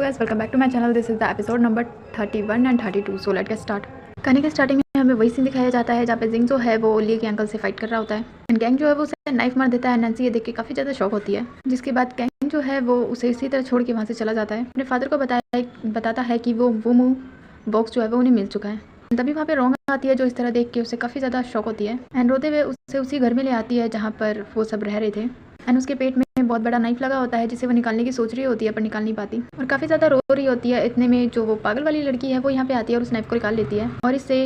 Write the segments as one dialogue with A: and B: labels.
A: guys, welcome back to my channel. This is the episode number 31 and 32. So let's get start. कहानी के starting में हमें वही scene दिखाया जाता है जहाँ पे जिंग जो है वो ली के अंकल से फाइट कर रहा होता है एंड गैंग जो है वो उसे नाइफ मार देता है। नैन्सी ये देख के काफ़ी ज़्यादा शॉक होती है, जिसके बाद गैंग जो है वो उसे इसी तरह छोड़ के वहाँ से चला जाता है। अपने फादर को बताता है कि वो बॉक्स जो है वो उन्हें मिल चुका है। तभी वहाँ पे रोंग आती है जो इस तरह देख के उसे काफ़ी ज़्यादा शॉक होती है एंड रोते हुए उसे उसी घर में ले आती है जहाँ पर वो सब रह रहे थे एंड उसके पेट में बहुत बड़ा नाइफ लगा होता है जिसे वो निकालने की सोच रही होती है पर निकाल नहीं पाती और काफ़ी ज़्यादा रो रही होती है। इतने में जो वो पागल वाली लड़की है वो यहाँ पे आती है और उस नाइफ को निकाल लेती है और इससे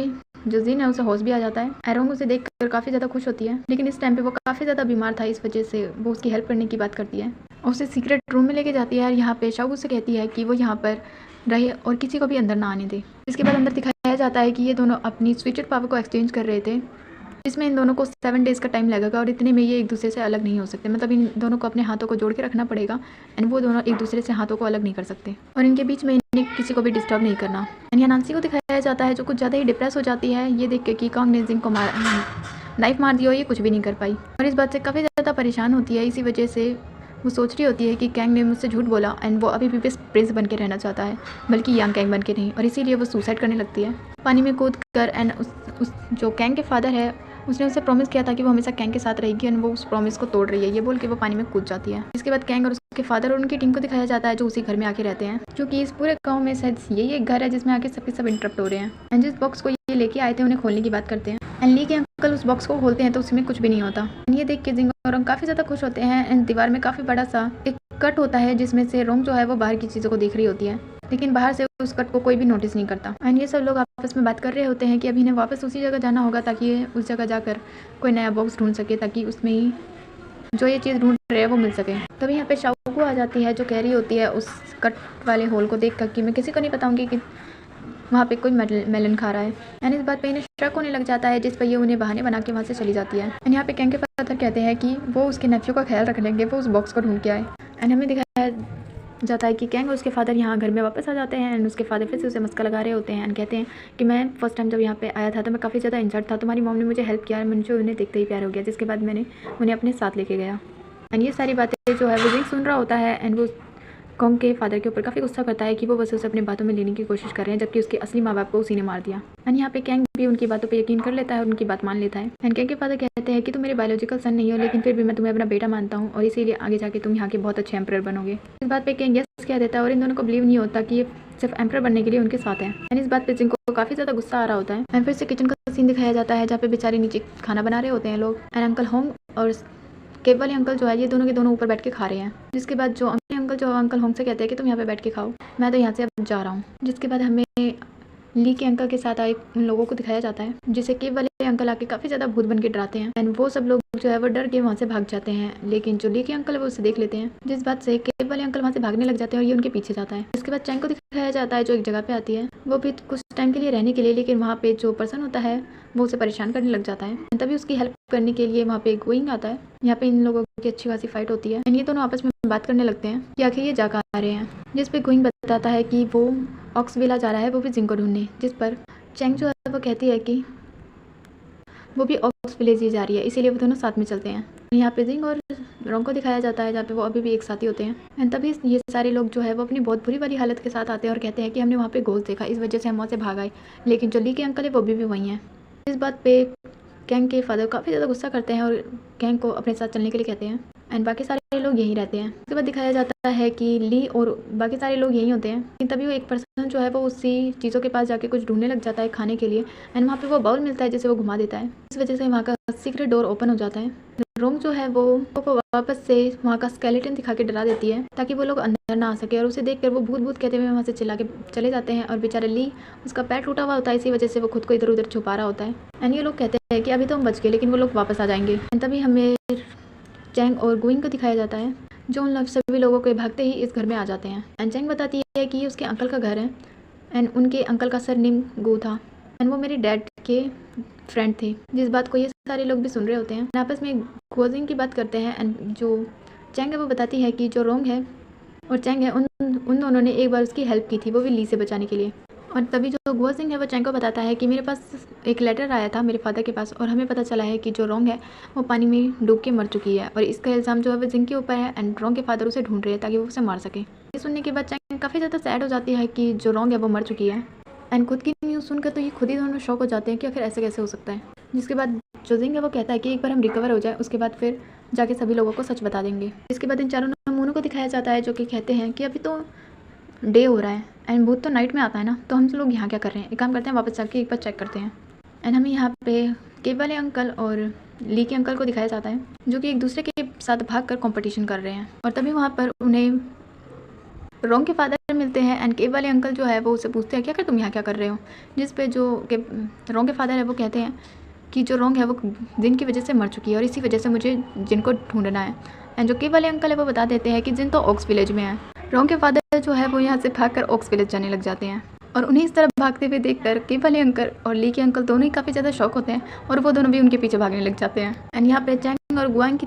A: जो जिन है उसे होश भी आ जाता है। एरोंग उसे देख कर काफ़ी ज़्यादा खुश होती है, लेकिन इस टाइम पे वो काफ़ी ज़्यादा बीमार था, इस वजह से वो उसकी हेल्प करने की बात करती है और उसे सीक्रेट रूम में लेके जाती है और यहाँ पे शाओ से कहती है कि वो यहाँ पर रहे और किसी को भी अंदर ना आने दे। इसके बाद अंदर दिखाया जाता है कि ये दोनों अपनी स्विचड पावर को एक्सचेंज कर रहे थे, जिसमें इन दोनों को 7 डेज़ का टाइम लगेगा और इतने में ये एक दूसरे से अलग नहीं हो सकते। मतलब इन दोनों को अपने हाथों को जोड़ के रखना पड़ेगा एंड वो दोनों एक दूसरे से हाथों को अलग नहीं कर सकते और इनके बीच में इन्हें किसी को भी डिस्टर्ब नहीं करना। एंड यहाँ नांसी को दिखाया जाता है जो कुछ ज़्यादा ही डिप्रेस हो जाती है ये देख के कि कॉन्ग ने जिंग को नाइफ मार दी और ये कुछ भी नहीं कर पाई और इस बात से काफ़ी ज़्यादा परेशान होती है। इसी वजह से वो सोच रही होती है कि कैंग ने मुझसे झूठ बोला एंड वो अभी भी बेस्ट प्रिंस बन के रहना चाहता है, बल्कि यंग कैंग बन के नहीं, और इसीलिए वो सुसाइड करने लगती है पानी में कूद कर। एंड उस जो कैंग के फादर है उसने उसे प्रॉमिस किया था कि वो हमेशा कैंग के साथ रहेगी एंड वो उस प्रॉमिस को तोड़ रही है, ये बोल के वो पानी में कूद जाती है। इसके बाद कैंग और उसके फादर और उनकी टीम को दिखाया जाता है जो उसी घर में आके रहते हैं, क्योंकि इस पूरे गांव में शायद यही एक घर है जिसमें आके सबके सब इंटरप्ट हो रहे हैं एंड जिस बॉक्स को ये लेके आए थे उन्हें खोलने की बात करते हैं एंड ली के अंकल उस बॉक्स को खोलते हैं तो उसमें कुछ भी नहीं होता। ये देख के जिंग और रोंग काफ़ी ज़्यादा खुश होते हैं एंड दीवार में काफ़ी बड़ा सा एक कट होता है जिसमें से रोंग जो है वो बाहर की चीज़ों को देख रही होती है, लेकिन बाहर से उस कट को कोई भी नोटिस नहीं करता एंड ये सब लोग आपस में बात कर रहे होते हैं कि अभी इन्हें वापस उसी जगह जाना होगा ताकि ये उस जगह जाकर कोई नया बॉक्स ढूंढ सके ताकि उसमें ही जो ये चीज़ ढूंढ रहे हैं वो मिल सके। तभी यहाँ पे शाओ आ जाती है जो कह रही होती है उस कट वाले होल को देख कर कि मैं किसी को नहीं बताऊंगी कि वहाँ पे कोई मेलन खा रहा है एंड इस बात पे इन्हें शक होने लग जाता है, जिस पर ये उन्हें बहाने बना के वहाँ से चली जाती है। एंड यहाँ पे कैंग के फादर कहते हैं कि वो उसके नेफ्यू का ख्याल रख लेंगे, वो उस बॉक्स को ढूंढ के आए एंड हमें दिखाया जाता है कि कैंग और उसके फादर यहाँ घर में वापस आ जाते हैं एंड उसके फादर फिर से उसे मस्का लगा रहे होते हैं एंड कहते हैं कि मैं फर्स्ट टाइम जब यहाँ पे आया था तो मैं काफ़ी ज़्यादा इंजर्ड था, तुम्हारी मॉम ने मुझे हेल्प किया, मुझे उन्हें देखते ही प्यार हो गया, जिसके बाद मैंने उन्हें अपने साथ लेके गया। एंड ये सारी बातें जो है वो जिंग सुन रहा होता है एंड वो कॉन्ग के फादर के ऊपर काफ़ी गुस्सा करता है कि वो बस उसे अपनी बातों में लेने की कोशिश कर रहे हैं, जबकि उसके असली माँ बाप को उसी ने मार दिया। एंड यहाँ पे कैंग भी उनकी बातों पे यकीन कर लेता है और उनकी बात मान लेता है एंड कैंग के फादर कहते हैं कि तुम मेरे बायोलॉजिकल सन नहीं हो, लेकिन फिर भी मैं तुम्हें अपना बेटा मानता हूँ और इसीलिए आगे जाके तुम यहाँ के बहुत अच्छे एम्परर बनोगे। इस बात पे कैंग यस कह देता है और इन दोनों को बिलीव नहीं होता कि ये सिर्फ एम्परर बनने के लिए उनके साथ है एंड इस बात पे जिंग को काफ़ी ज़्यादा गुस्सा आ रहा होता है। एंड फिर से किचन का सीन दिखाया जाता है जहाँ पे बेचारे नीचे खाना बना रहे होते हैं लोग एंड अंकल होंग और केब वाले अंकल जो है ये दोनों के दोनों ऊपर बैठ के खा रहे हैं। जिसके बाद जो अंकल होंग से कहते हैं कि तुम यहाँ पे बैठ के खाओ, मैं तो यहाँ से अब जा रहा हूँ। जिसके बाद हमें ली के अंकल के साथ आए उन लोगों को दिखाया जाता है जिसे केब वाले अंकल आके काफ़ी ज़्यादा भूत बन के डराते हैं एंड वो सब लोग जो है वो डर के वहाँ से भाग जाते हैं, लेकिन जो ली के अंकल है वो उसे देख लेते हैं, जिस बात से केब वाले अंकल वहाँ से भागने लग जाते हैं और ये उनके पीछे जाता है। इसके बाद चैंग को दिखाया जाता है जो एक जगह पे आती है, वो भी कुछ टाइम के लिए रहने के लिए, लेकिन वहाँ पे जो पर्सन होता है वो उसे परेशान करने लग जाता है। तभी उसकी हेल्प करने के लिए वहाँ पे गोइंग आता है। यहाँ पे इन लोगों की अच्छी खासी फाइट होती है एंड ये दोनों आपस में बात करने लगते हैं कि आखिर ये जा कहाँ आ रहे हैं, जिस पे गोइंग बताता है कि वो ऑक्सविला जा रहा है, वो भी जिंग को ढूंढने, जिस पर चैंग जो है वो कहती है कि वो भी ऑक्स विलेज ही जा रही है, इसीलिए वो दोनों साथ में चलते हैं। यहाँ पे जिंग और रोंग को दिखाया जाता है जहाँ पे वो अभी भी एक साथ ही होते हैं एंड तभी ये सारे लोग जो है वो अपनी बहुत बुरी वाली हालत के साथ आते हैं और कहते हैं कि हमने वहाँ पे गोश्त देखा, इस वजह से हम वहाँ से भाग आए, लेकिन जो ली के अंकल है वो भी वहीं हैं। इस बात पे कैंग के फादर काफ़ी ज़्यादा गुस्सा करते हैं और कैंग को अपने साथ चलने के लिए कहते हैं एंड बाकी सारे लोग यहीं रहते हैं। उसके बाद दिखाया जाता है कि ली और बाकी सारे लोग यहीं होते हैं, लेकिन तभी वो एक पर्सन जो है वो उसी चीज़ों के पास जाके कुछ ढूंढने लग जाता है खाने के लिए एंड वहाँ पे वो बाउल मिलता है जिसे वो घुमा देता है, इस वजह से वहाँ का सीक्रेट डोर ओपन हो जाता है। रोंग जो है वो वापस से वहाँ का स्केलेटन दिखा के डरा देती है ताकि वो लोग अंदर ना आ सके और उसे देखकर वो भूत भूत कहते हुए वहाँ से चिल्ला के चले जाते हैं और बेचारा ली उसका पैर टूटा हुआ होता है, इसी वजह से वो खुद को इधर उधर छुपा रहा होता है एंड ये लोग कहते हैं कि अभी तो हम बच गए, लेकिन वो लोग वापस आ जाएंगे। तभी हमें चैंग और गोइंग को दिखाया जाता है जो उन सभी लोगों के भागते ही इस घर में आ जाते हैं एंड चैंग बताती है कि ये उसके अंकल का घर है एंड उनके अंकल का सरनेम गो था एंड वो मेरे डैड के फ्रेंड थे, जिस बात को ये सारे लोग भी सुन रहे होते हैं। आपस में गोजिंग की बात करते हैं एंड जो चैंग है वो बताती है कि जो रोंग है और चैंग है उन दोनों ने एक बार उसकी हेल्प की थी, वो भी ली से बचाने के लिए। और तभी जो गोजिंग है वो चैंग को बताता है कि मेरे पास एक लेटर आया था मेरे फादर के पास और हमें पता चला है कि जो रोंग है वो पानी में डूब के मर चुकी है और इसका इल्ज़ाम जो है वो जिंग के ऊपर है एंड रोंग के फादर उसे ढूंढ रहे हैं ताकि वो उसे मार सके। ये सुनने के बाद चैंग काफ़ी ज़्यादा सैड हो जाती है कि जो रोंग है वो मर चुकी है। एंड खुद की न्यूज़ सुनकर तो ये खुद ही दोनों शॉक हो जाते हैं कि आखिर ऐसे कैसे हो सकता है। जिसके बाद जो जिंग है वो कहता है कि एक बार हम रिकवर हो जाए उसके बाद फिर जाके सभी लोगों को सच बता देंगे। इसके बाद इन चारों नमूनों को दिखाया जाता है जो कि कहते हैं कि अभी तो डे हो रहा है एंड भूत तो नाइट में आता है ना, तो हम लोग यहाँ क्या कर रहे हैं, एक काम करते हैं वापस जाके एक बार चेक करते हैं। एंड हमें यहाँ पे केव वाले अंकल और ली के अंकल को दिखाया जाता है जो कि एक दूसरे के साथ भाग कर कॉम्पिटिशन कर रहे हैं। और तभी वहाँ पर उन्हें रोंग के फादर मिलते हैं एंड केव वाले अंकल जो है वो उससे पूछते हैं क्या तुम यहाँ क्या कर रहे हो। जिस पे जो रोंग के फादर है वो कहते हैं कि जो रोंग है वो जिन की वजह से मर चुकी है और इसी वजह से मुझे जिन को ढूंढना है। एंड जो केव वाले अंकल है वो बता देते हैं कि जिन तो ऑक्स विलेज में है। रोंग के फादर जो है वो यहाँ से भागकर ऑक्स विलेज जाने लग जाते हैं और उन्हें इस तरह भागते हुए देखकर केव वाले अंकल और ली के अंकल दोनों ही काफ़ी ज़्यादा शौक होते हैं और वो दोनों भी उनके पीछे भागने लग जाते हैं। एंड यहाँ पे चैंग और गुआंग की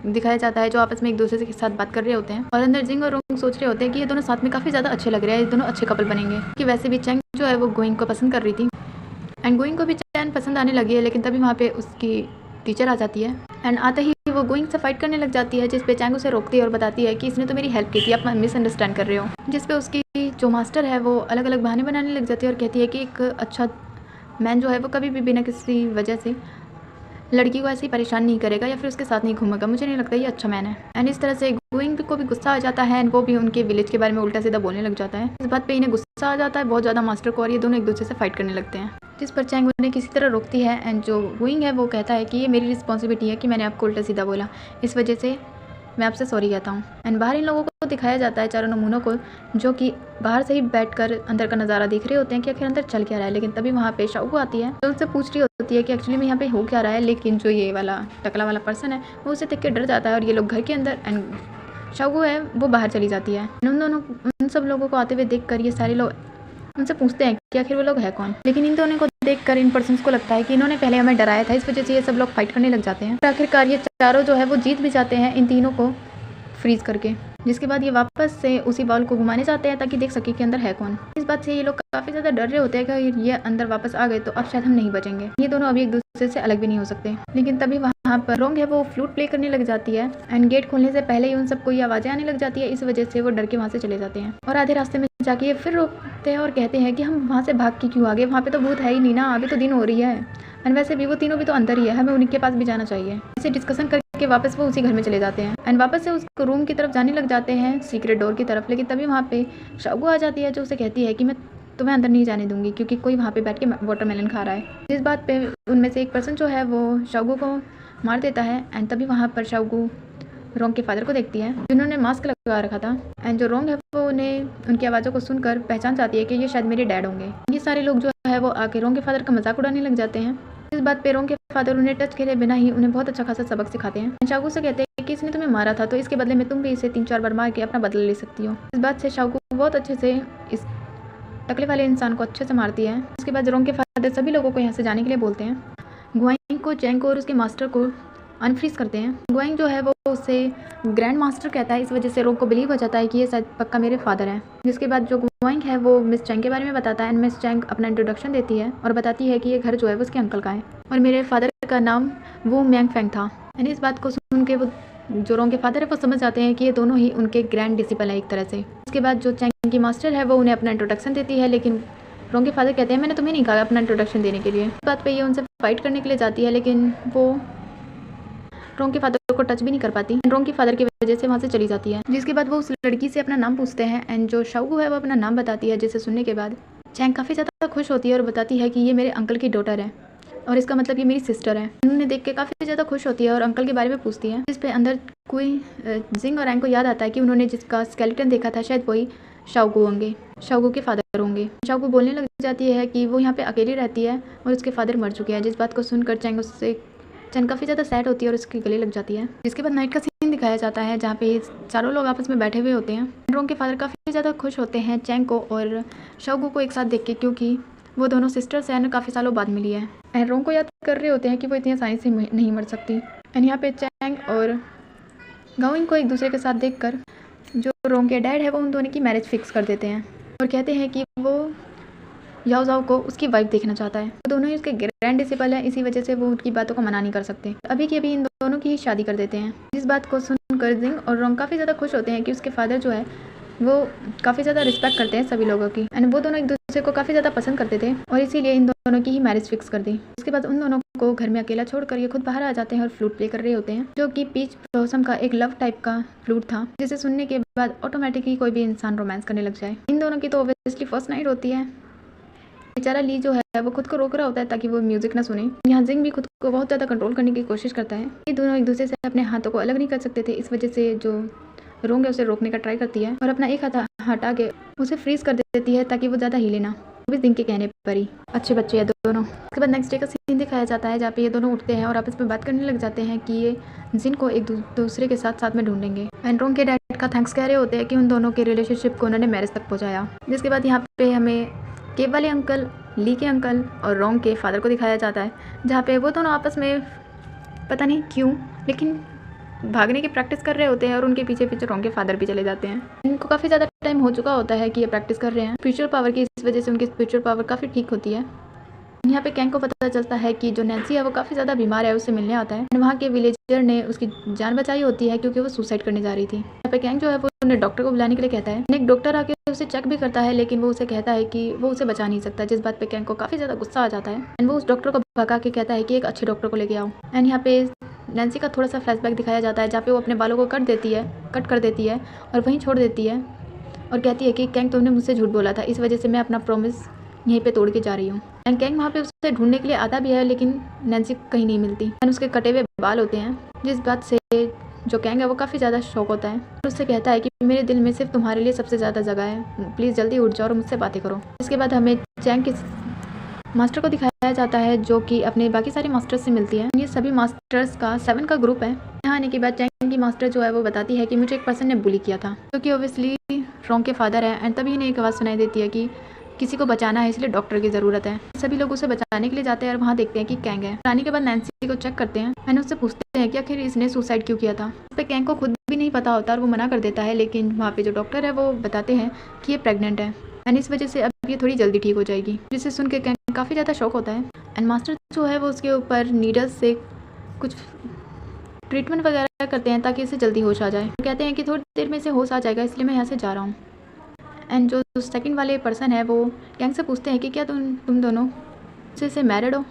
A: दिखाया जाता है जो आपस में एक दूसरे के साथ बात कर रहे होते हैं और अंदर जिंग और रोंग सोच रहे होते हैं कि ये दोनों साथ में काफ़ी ज़्यादा अच्छे लग रहे हैं, ये दोनों अच्छे कपल बनेंगे। कि वैसे भी चैंग जो है वो गुआंग को पसंद कर रही थी एंड गुआंग को भी चैन पसंद आने लगी है, लेकिन तभी वहाँ पे उसकी टीचर आ जाती है एंड आते ही वो गुआंग से फाइट करने लग जाती है। जिस पे चैंग उसे रोकती है और बताती है कि इसने तो मेरी हेल्प की थी, आप मिसअंडरस्टैंड कर रहे हो। जिस पे उसकी जो मास्टर है वो अलग अलग बहाने बनाने लग जाती है और कहती है कि एक अच्छा मैन जो है वो कभी भी बिना किसी वजह से लड़की को ऐसे ही परेशान नहीं करेगा या फिर उसके साथ नहीं घूमेगा, मुझे नहीं लगता ये अच्छा मैन है। एंड इस तरह से गुआंग को भी गुस्सा आ जाता है एंड वो भी उनके विलेज के बारे में उल्टा सीधा बोलने लग जाता है। इस बात पे इन्हें गुस्सा आ जाता है बहुत ज़्यादा मास्टर को और ये दोनों एक दूसरे से फाइट करने लगते हैं। जिस पर चैंग उन्हें किसी तरह रोकती है एंड जो गुआंग है वो कहता है कि ये मेरी रिस्पॉन्सिबिलिटी है कि मैंने आपको उल्टा सीधा बोला, इस वजह से मैं आपसे सॉरी कहता हूँ। एंड बाहर इन लोगों को दिखाया जाता है चारों नमूनों को जो कि बाहर से ही बैठकर अंदर का नज़ारा देख रहे होते हैं कि आखिर अंदर चल क्या रहा है। लेकिन तभी वहाँ पे शाओगू आती है तो उनसे पूछ रही होती है कि एक्चुअली में यहाँ पे हो क्या रहा है। लेकिन जो ये वाला टकला वाला पर्सन है वो उसे देख के डर जाता है और ये लोग घर के अंदर एंड शाओगू है वो बाहर चली जाती है। उन सब लोगों को आते हुए देख कर ये सारे लोग उनसे पूछते हैं कि आखिर वो लोग है कौन। लेकिन इन दोनों को देखकर इन पर्सन्स को लगता है कि इन्होंने पहले हमें डराया था, इस वजह से ये सब लोग फाइट करने लग जाते हैं। आखिरकार ये चारों जो है वो जीत भी जाते हैं इन तीनों को फ्रीज करके। जिसके बाद ये वापस से उसी बॉल को घुमाने जाते हैं ताकि देख सके कि अंदर है कौन। इस बात से ये लोग काफ़ी ज़्यादा डर रहे होते हैं कि ये अंदर वापस आ गए तो अब शायद हम नहीं बचेंगे। ये दोनों अभी एक दूसरे से अलग भी नहीं हो सकते। लेकिन तभी वहाँ पर रोंग है वो फ्लूट प्ले करने लग जाती है एंड गेट खोलने से पहले ही उन सबको ये आवाज़ें आने लग जाती है। इस वजह से वो डर के वहाँ से चले जाते हैं और आधे रास्ते में जाके ये फिर रोकते हैं और कहते हैं कि हम वहाँ से भाग के क्यों आगे, वहाँ पे तो भूत है ही नहीं ना, अभी तो दिन हो रही है एंड वैसे भी वो तीनों भी तो अंदर ही है, हमें उनके पास भी जाना चाहिए। इसे डिस्कशन करके वापस वो उसी घर में चले जाते हैं एंड वापस से उस रूम की तरफ जाने लग जाते हैं सीक्रेट डोर की तरफ। लेकिन तभी वहाँ पे शाओगू आ जाती है जो उसे कहती है कि मैं तुम्हें अंदर नहीं जाने दूंगी क्योंकि कोई वहाँ पे बैठ के वाटरमेलन खा रहा है। जिस बात पे उनमें से एक पर्सन जो है वो शाओगू को मार देता है एंड तभी वहाँ पर शाओगू रोंग के फादर को देखती है जिन्होंने मास्क लगा रखा था एंड जो रोंग है वो उन्हें उनकी आवाज़ों को सुनकर पहचान जाती है कि ये शायद मेरे डैड होंगे। ये सारे लोग जो है वो आके रोंग के फादर का मजाक उड़ाने लग जाते हैं। इस बात पे रोंग के फादर उन्हें टच करे बिना ही उन्हें बहुत अच्छा खासा सबक सिखाते हैं। शाओगू से कहते हैं कि इसने तुम्हें मारा था तो इसके बदले में तुम भी इसे 3-4 बार मार के अपना बदला ले सकती हो। इस बात से शाओगू बहुत अच्छे से इस टकले वाले इंसान को अच्छे से मारती है। उसके बाद रोंग के फादर सभी लोगों को यहाँ से जाने के लिए बोलते हैं। गुआंग को, चैंग को और उसके मास्टर को अनफ्रीज करते हैं। गुआंग जो है वो उसे ग्रैंड मास्टर कहता है, इस वजह से रोंग को बिलीव हो जाता है कि ये शायद पक्का मेरे फादर हैं। जिसके बाद जो गुआंग है वो मिस चैंग के बारे में बताता है एंड मिस चैंग अपना इंट्रोडक्शन देती है और बताती है कि ये घर जो है वो उसके अंकल का है और मेरे फादर का नाम वो मैंग फेंग था। एंड इस बात को सुन के वो जो रोंग के फादर है वो समझ जाते हैं कि ये दोनों ही उनके ग्रैंड डिसिपल है एक तरह से। उसके बाद जो चैंग की मास्टर है वो उन्हें अपना इंट्रोडक्शन देती है, लेकिन रोंग के फादर कहते हैं मैंने तुम्हें नहीं कहा अपना इंट्रोडक्शन देने के लिए। इस बात पे ये उनसे फाइट करने के लिए जाती है लेकिन वो रोंग के फादर को टच भी नहीं कर पाती। रोंग के फादर की वजह से वहाँ से चली जाती है। जिसके बाद वो उस लड़की से अपना नाम पूछते हैं एंड जो शाओगू है वो अपना नाम बताती है, जिसे सुनने के बाद चैंग काफ़ी ज़्यादा खुश होती है और बताती है कि ये मेरे अंकल की डॉटर है और इसका मतलब ये मेरी सिस्टर है। उन्हें देख के काफ़ी ज़्यादा खुश होती है और अंकल के बारे में पूछती है। जिस पे अंदर कोई जिंग और एंग को याद आता है कि उन्होंने जिसका स्केलेटन देखा था शायद वही शाओगू होंगे, शाओगू के फादर होंगे। शाओगू बोलने लग जाती है कि वो यहाँ पे अकेली रहती है और उसके फादर मर चुके हैं। जिस बात को सुनकर चैंग काफ़ी ज़्यादा सैड होती है और उसके गले लग जाती है। जिसके बाद नाइट का सीन दिखाया जाता है जहाँ पे चारों लोग आपस में बैठे हुए होते हैं। रोंग के फादर काफ़ी ज़्यादा खुश होते हैं चैंग को और शाओगू को एक साथ देख के, क्योंकि वो दोनों सिस्टर्स हैं, काफ़ी सालों बाद मिली है। एंड रोंग को याद कर रहे होते हैं कि वो इतनी आसानी से नहीं मर सकती। एंड यहाँ पे चैंग और गाओइंग को एक दूसरे के साथ देखकर जो रोंग के डैड है वो उन दोनों की मैरिज फिक्स कर देते हैं और कहते हैं कि वो याओ जाओ को उसकी वाइफ देखना चाहता है। तो दोनों ही उसके ग्रैंड डिसिपल है, इसी वजह से वो उनकी बातों को मना नहीं कर सकते। अभी की अभी इन दोनों की ही शादी कर देते हैं। इस बात को सुनकर जिंग और रोंग काफ़ी ज़्यादा खुश होते हैं कि उसके फादर जो है वो काफ़ी ज़्यादा रिस्पेक्ट करते हैं सभी लोगों की एंड वो दोनों एक दूसरे को काफ़ी ज़्यादा पसंद करते थे और इसीलिए इन दोनों की ही मैरिज फिक्स कर दी। उसके बाद उन दोनों को घर में अकेला छोड़कर ये खुद बाहर आ जाते हैं और फ्लूट प्ले कर रहे होते हैं, जो कि पीच ब्लॉसम का एक लव टाइप का फ्लूट था, जिसे सुनने के बाद ऑटोमेटिकली कोई भी इंसान रोमांस करने लग जाए। इन दोनों की तो ऑब्वियसली फर्स्ट नाइट होती है। बेचारा ली जो है वो खुद को रोक रहा होता है ताकि वो म्यूजिक ना सुने। यहाँ जिंग भी खुद को बहुत ज़्यादा कंट्रोल करने की कोशिश करता है। ये दोनों एक दूसरे से अपने हाथों को अलग नहीं कर सकते थे, इस वजह से जो रोंग है उसे रोकने का ट्राई करती है और अपना एक हाथ हटा के उसे फ्रीज कर देती है ताकि वो ज़्यादा हिले ना, वो भी जिंग के कहने पर ही। अच्छे बच्चे हैं दोनों। उसके बाद नेक्स्ट डे का सीन दिखाया जाता है जहाँ पे ये दोनों उठते हैं और आपस में बात करने लग जाते हैं कि ये जिन को एक दूसरे के साथ में ढूंढेंगे एंड रोंग के डैड का थैंक्स कह रहे होते हैं कि उन दोनों के रिलेशनशिप को उन्होंने मैरिज तक पहुँचाया। जिसके बाद यहाँ पे हमें केव वाले अंकल, ली के अंकल और रोंग के फादर को दिखाया जाता है, जहाँ पे वो दोनों आपस में पता नहीं क्यों लेकिन भागने की प्रैक्टिस कर रहे होते हैं और उनके पीछे पीछे रोंग के फादर भी चले जाते हैं। इनको काफ़ी ज़्यादा टाइम हो चुका होता है कि ये प्रैक्टिस कर रहे हैं स्पिरिचुअल पावर की, इस वजह से उनकी स्पिरिचुअल पावर काफ़ी ठीक होती है। यहाँ पे कैंग को पता चलता है कि जो नैन्सी है वो काफ़ी ज़्यादा बीमार है, उससे मिलने आता है। वहाँ के विलेजर ने उसकी जान बचाई होती है क्योंकि वो सुसाइड करने जा रही थी। यहाँ पे कैंग जो है वो उन्हें डॉक्टर को बुलाने के लिए कहता है। एक डॉक्टर आके उसे चेक भी करता है लेकिन वो उसे कहता है कि वो उसे बचा नहीं सकता, जिस बात पे कैंग को काफ़ी ज़्यादा गुस्सा आ जाता है एंड वो उस डॉक्टर को भगा के कहता है कि एक अच्छे डॉक्टर को लेके आओ। एंड यहाँ पे नैन्सी का थोड़ा सा फ्लैशबैक दिखाया जाता है जहाँ पे वो अपने बालों को कट कर देती है और वहीं छोड़ देती है और कहती है कि कैंग तुमने मुझसे झूठ बोला था, इस वजह से मैं अपना प्रॉमिस यहीं पे तोड़ के जा रही हूँ। एंड कैंग वहाँ पे उसे ढूंढने के लिए आता भी है लेकिन नैन्सी कहीं नहीं मिलती एंड उसके कटे हुए बाल होते हैं, जिस बात से जो कैंग है वो काफ़ी ज़्यादा शौक होता है और उससे कहता है कि मेरे दिल में सिर्फ तुम्हारे लिए सबसे ज़्यादा जगह है, प्लीज़ जल्दी उठ जाओ और मुझसे बातें करो। इसके बाद हमें चैंग के मास्टर को दिखाया जाता है जो कि अपने बाकी सारे मास्टर्स से मिलती है। ये सभी मास्टर्स का 7 का ग्रुप है। यहाँ आने के बाद चैंग की मास्टर जो है वो बताती है कि मुझे एक पर्सन ने बुली किया था, जो कि ऑब्वियसली रोंग के फादर है एंड तभी इन्हें एक आवाज़ सुनाई देती है कि किसी को बचाना है इसलिए डॉक्टर की ज़रूरत है। सभी लोग उसे बचाने के लिए जाते हैं और वहाँ देखते हैं कि कैंग है। आने के बाद नैन्सी को चेक करते हैं एंड उससे पूछते हैं कि आखिर इसने सुसाइड क्यों किया था। उस पर कैंग को खुद भी नहीं पता होता और वो मना कर देता है, लेकिन वहाँ पे जो डॉक्टर है वो बताते हैं कि ये प्रेग्नेंट है एंड इस वजह से अब ये थोड़ी जल्दी ठीक हो जाएगी, जिसे सुन के कैंग काफ़ी ज़्यादा शौक होता है। एंड मास्टर जो है वो उसके ऊपर नीडल्स से कुछ ट्रीटमेंट वगैरह करते हैं ताकि इसे जल्दी होश आ जाए। कहते हैं कि थोड़ी देर में इसे होश आ जाएगा, इसलिए मैं यहाँ से जा रहा हूँ। एंड जो सेकंड वाले पर्सन है वो कैंग से पूछते हैं कि क्या तुम दोनों से मैरिड हो,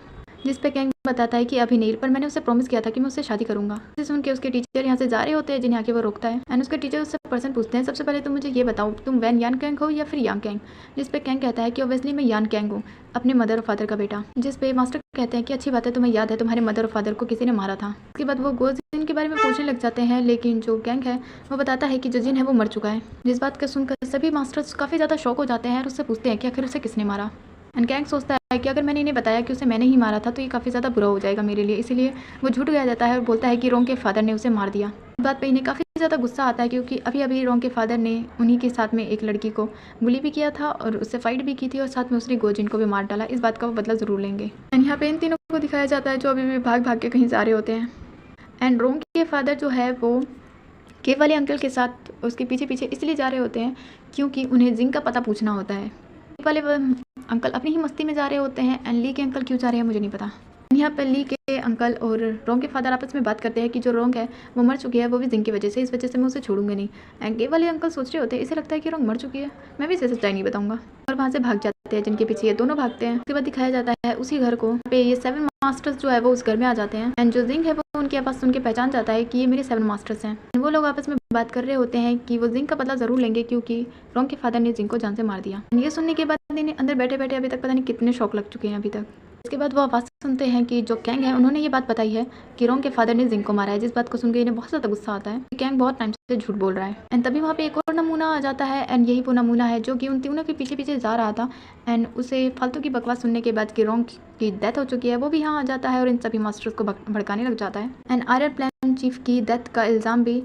A: जिस पे कैंग बताता है कि अभी नहीं, पर मैंने उसे प्रॉमिस किया था कि मैं उससे शादी करूंगा। इसे सुन के उसके टीचर यहाँ से जा रहे होते हैं, जिन्हें आके वो रोकता है एंड उसके टीचर उससे पर्सन पूछते हैं सबसे पहले तुम मुझे ये बताओ तुम वैन यान कैंग हो या फिर यांग कैंग, जिस पे कैंग कहता है कि ऑब्वियसली मैं यान कैंग हूँ, अपने मदर और फादर का बेटा। जिस पे मास्टर कहते हैं कि अच्छी बात है, तुम्हें याद है तुम्हारे मदर और फादर को किसी ने मारा था। उसके बाद वो गोजिन के बारे में पूछने लग जाते हैं, लेकिन जो कैंग है वो बताता है कि जो जिन है वो मर चुका है। जिस बात का सुनकर सभी मास्टर्स काफ़ी ज़्यादा शौक हो जाते हैं और उससे पूछते हैं कि आखिर उसे किसने मारा। एंड कैंग सोचता है कि अगर मैंने इन्हें बताया कि उसे मैंने ही मारा था तो ये काफ़ी ज़्यादा बुरा हो जाएगा मेरे लिए, इसीलिए वो झूठ गया जाता है और बोलता है कि रोंग के फादर ने उसे मार दिया। इस बात पे इन्हें काफ़ी ज़्यादा गुस्सा आता है क्योंकि अभी अभी रोंग के फादर ने उन्हीं के साथ में एक लड़की को बुली भी किया था और उससे फाइट भी की थी और साथ में उसने गोजिन को भी मार डाला। इस बात का वो बदला ज़रूर लेंगे। एंड यहाँ पे इन तीनों को दिखाया जाता है जो अभी भी भाग भाग के कहीं जा रहे होते हैं। एंड रोंग के फादर जो है वो केव वाले अंकल के साथ उसके पीछे पीछे इसलिए जा रहे होते हैं क्योंकि उन्हें जिंग का पता पूछना होता है। केव वाले अंकल अपनी ही मस्ती में जा रहे होते हैं एंड ली के अंकल क्यों जा रहे हैं मुझे नहीं पता। यहाँ पर ली के अंकल और रोंग के फादर आपस में बात करते हैं कि जो रोंग है वो मर चुकी है, वो भी जिंग की वजह से, इस वजह से मैं उसे छोड़ूंगा नहीं। एंड केव वाले अंकल सोच रहे होते हैं इसे लगता है कि रोंग मर चुकी है, मैं भी इसे सच्चाई नहीं बताऊंगा, और वहाँ से भाग जाते हैं। जिनके पीछे ये दोनों भागते हैं उसके बाद दिखाया जाता है उसी घर को पे ये 7 मास्टर्स जो है वो उस घर में आ जाते हैं एंड जो जिंग है वो उनके पास सुन के पहचान जाता है कि ये मेरे 7 मास्टर्स हैं। वो लोग आपस में बात कर रहे होते हैं कि वो जिंग का बदला ज़रूर लेंगे क्योंकि रोंग के फादर ने जिंग को जान से मार दिया। ये सुनने के बाद इन्हें अंदर बैठे बैठे अभी तक पता नहीं कितने शौक लग चुके हैं अभी तक। इसके बाद वो आवाज़ सुनते हैं कि जो कैंग है उन्होंने ये बात बताई है कि रोंग के फादर ने जिंग को मारा है, जिस बात को सुनकर इन्हें बहुत ज़्यादा गुस्सा आता है कि कैंग बहुत टाइम से झूठ बोल रहा है। एंड तभी वहाँ पे एक और नमूना आ जाता है एंड यही वो नमूना है जो कि उन तीनों के पीछे पीछे जा रहा था एंड उसे फालतू की बकवास सुनने के बाद कि रोंग की डेथ हो चुकी है वो भी यहाँ आ जाता है और इन सभी मास्टर्स को भड़काने लग जाता है। एंड आयरन प्लान चीफ की डेथ का इल्ज़ाम भी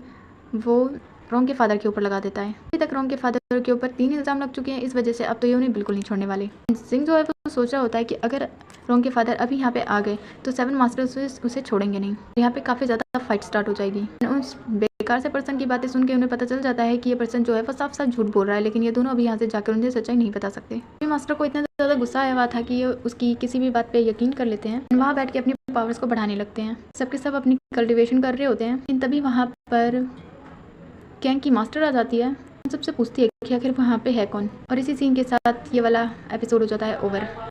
A: वो रोंग के फादर के ऊपर लगा देता है। अभी तक रोंग के फादर के ऊपर 3 इल्ज़ाम लग चुके हैं, इस वजह से अब तो ये उन्हें बिल्कुल नहीं छोड़ने वाले। जिंग जो है वो सोच रहा होता है कि अगर रोंग के फादर अभी यहाँ पे आ गए तो 7 मास्टर्स उसे छोड़ेंगे नहीं, यहाँ पे काफ़ी ज़्यादा फाइट स्टार्ट हो जाएगी। उस बेकार से पर्सन की बातें सुन के उन्हें पता चल जाता है कि ये पर्सन जो है वो साफ साफ झूठ बोल रहा है, लेकिन ये दोनों अभी यहाँ से जाकर उन्हें सच्चाई नहीं बता सकते। मास्टर को इतना ज़्यादा गुस्सा आया हुआ था कि ये उसकी किसी भी बात पे यकीन कर लेते हैं, वहाँ बैठ के अपनी पावर्स को बढ़ाने लगते हैं। सबके सब अपनी कल्टिवेशन कर रहे होते हैं। तभी वहाँ पर कैंग की मास्टर आ जाती है सबसे पूछती है कि आखिर वहाँ पे है कौन, और इसी सीन के साथ ये वाला एपिसोड हो जाता है ओवर।